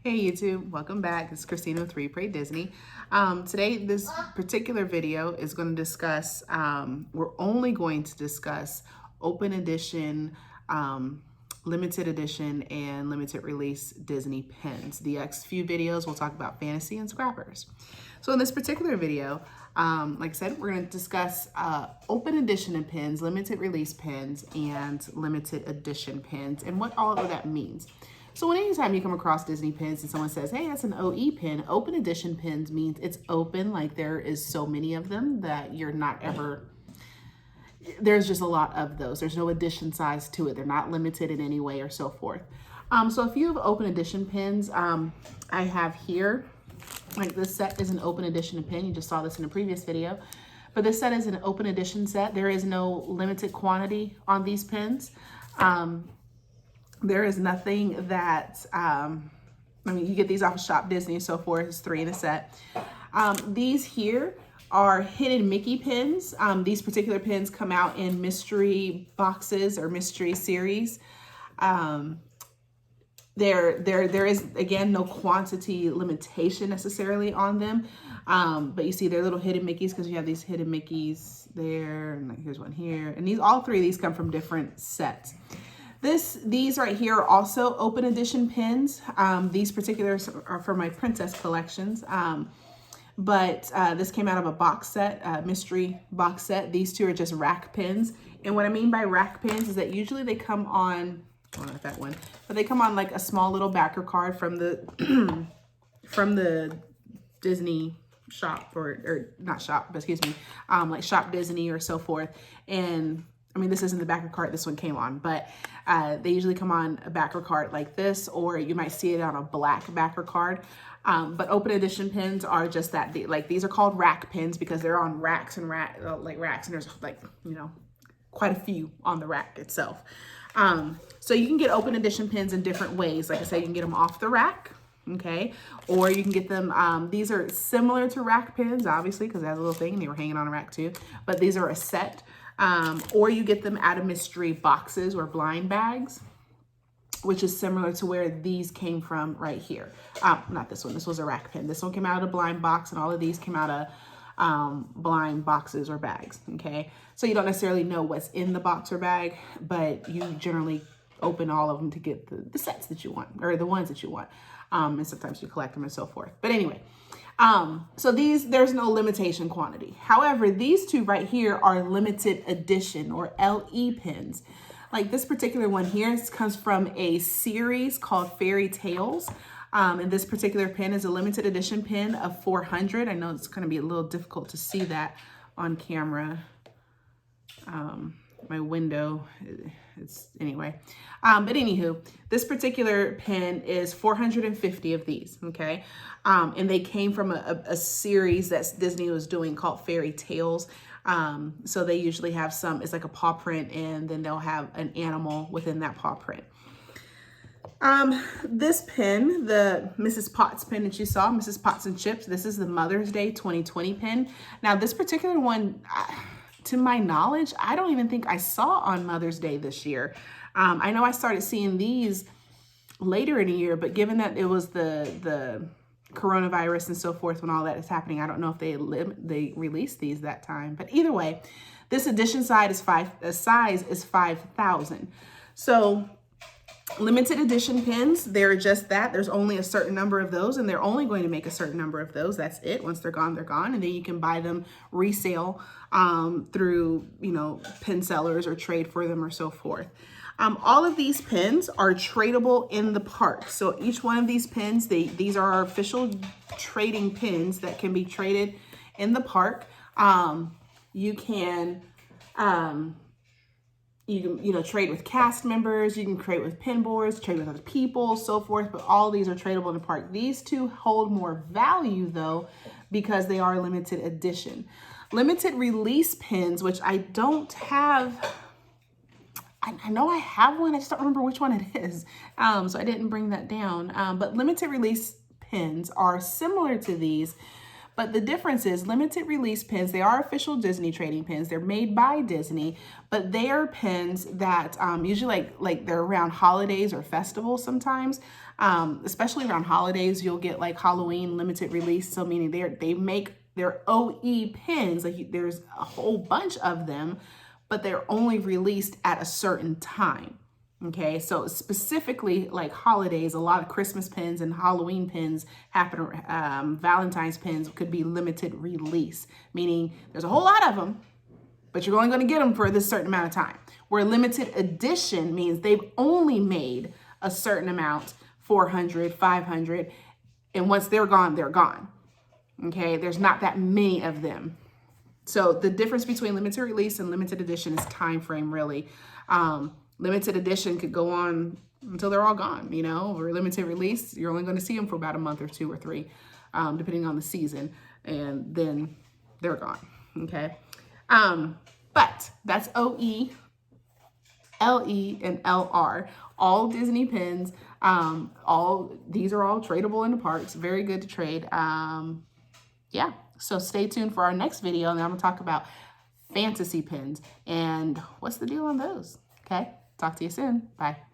Hey YouTube, welcome back. It's Christina with Read.Pray.Disney. Today, this particular video is going to discuss, we're only going to discuss open edition, limited edition, and limited release Disney pins. The next few videos, we'll talk about fantasy and scrappers. So in this particular video, like I said, we're going to discuss open edition pins, limited release pins, and limited edition pins, and what all of that means. So anytime you come across Disney pins and someone says, hey, that's an OE pin, open edition pins means it's open, like there is so many of them that you're not ever, there's just a lot of those. There's no edition size to it. They're not limited in any way or so forth. So a few of open edition pins I have here, like this set is an open edition pin. You just saw this in a previous video. But this set is an open edition set. There is no limited quantity on these pins. There is nothing that, I mean, you get these off of Shop Disney and so forth. It's 3 in a set. These here are hidden Mickey pins. These particular pins come out in mystery boxes or mystery series. There is, again, no quantity limitation necessarily on them. But you see they're little hidden Mickeys because you have these hidden Mickeys there. And here's one here. And all 3 of these come from different sets. These right here are also open edition pins. These particulars are for my princess collections. But this came out of a box set, mystery box set. These 2 are just rack pins. And what I mean by rack pins is that usually they come on, oh, not that one, but they come on like a small little backer card from the, from the Disney shop or not shop, but excuse me, like Shop Disney or so forth. And I mean, this isn't the backer card this one came on, but they usually come on a backer card like this, or you might see it on a black backer card. But open edition pins are just that. Like these are called rack pins because they're on racks and racks, and there's like, you know, quite a few on the rack itself. So you can get open edition pins in different ways. Like I said, you can get them off the rack. Okay, or you can get them, these are similar to rack pins, obviously, because it has a little thing and they were hanging on a rack too, but these are a set. Or you get them out of mystery boxes or blind bags, which is similar to where these came from right here. Not this one, this was a rack pin. This one came out of a blind box and all of these came out of blind boxes or bags, okay? So you don't necessarily know what's in the box or bag, but you generally open all of them to get the sets that you want, or the ones that you want. And sometimes you collect them and so forth. But anyway, so there's no limitation quantity. However, these 2 right here are limited edition or LE pins. Like this particular one here comes from a series called Fairy Tales. And this particular pin is a limited edition pin of 400. I know it's going to be a little difficult to see that on camera. My window, anyway. But anywho, this particular pin is 450 of these, okay? And they came from a series that Disney was doing called Fairy Tales. So they usually have it's like a paw print, and then they'll have an animal within that paw print. This pin, the Mrs. Potts pin that you saw, Mrs. Potts and Chips, this is the Mother's Day 2020 pin. Now, this particular one, to my knowledge, I don't even think I saw on Mother's Day this year. I know I started seeing these later in the year, but given that it was the coronavirus and so forth when all that is happening, I don't know if they released these that time. But either way, this edition size is 5,000. So limited edition pins, they're just that. There's only a certain number of those, and they're only going to make a certain number of those. That's it. Once they're gone, they're gone. And then you can buy them resale through, you know, pin sellers or trade for them or so forth. All of these pins are tradable in the park. So each one of these pins, these are our official trading pins that can be traded in the park. You can trade with cast members, you can trade with pin boards, trade with other people, so forth, but all these are tradable in the park. These 2 hold more value though, because they are limited edition. Limited release pins, which I don't have, I know I have one, I just don't remember which one it is. So I didn't bring that down, but limited release pins are similar to these. But the difference is limited release pins, they are official Disney trading pins. They're made by Disney, but they are pins that usually like they're around holidays or festivals sometimes. Especially around holidays, you'll get like Halloween limited release. So meaning they make their OE pins, like there's a whole bunch of them, but they're only released at a certain time. Okay, so specifically like holidays, a lot of Christmas pins and Halloween pins happen, Valentine's pins could be limited release, meaning there's a whole lot of them, but you're only going to get them for this certain amount of time. Where limited edition means they've only made a certain amount, 400, 500, and once they're gone, they're gone. Okay, there's not that many of them. So the difference between limited release and limited edition is time frame, really. Limited edition could go on until they're all gone, you know, or limited release, you're only going to see them for about a month or 2 or 3, depending on the season, and then they're gone, okay? But that's OE, LE, and LR, all Disney pins. These are all tradable in the parks, very good to trade. Yeah, so stay tuned for our next video, and I'm going to talk about fantasy pins and what's the deal on those, okay? Talk to you soon. Bye.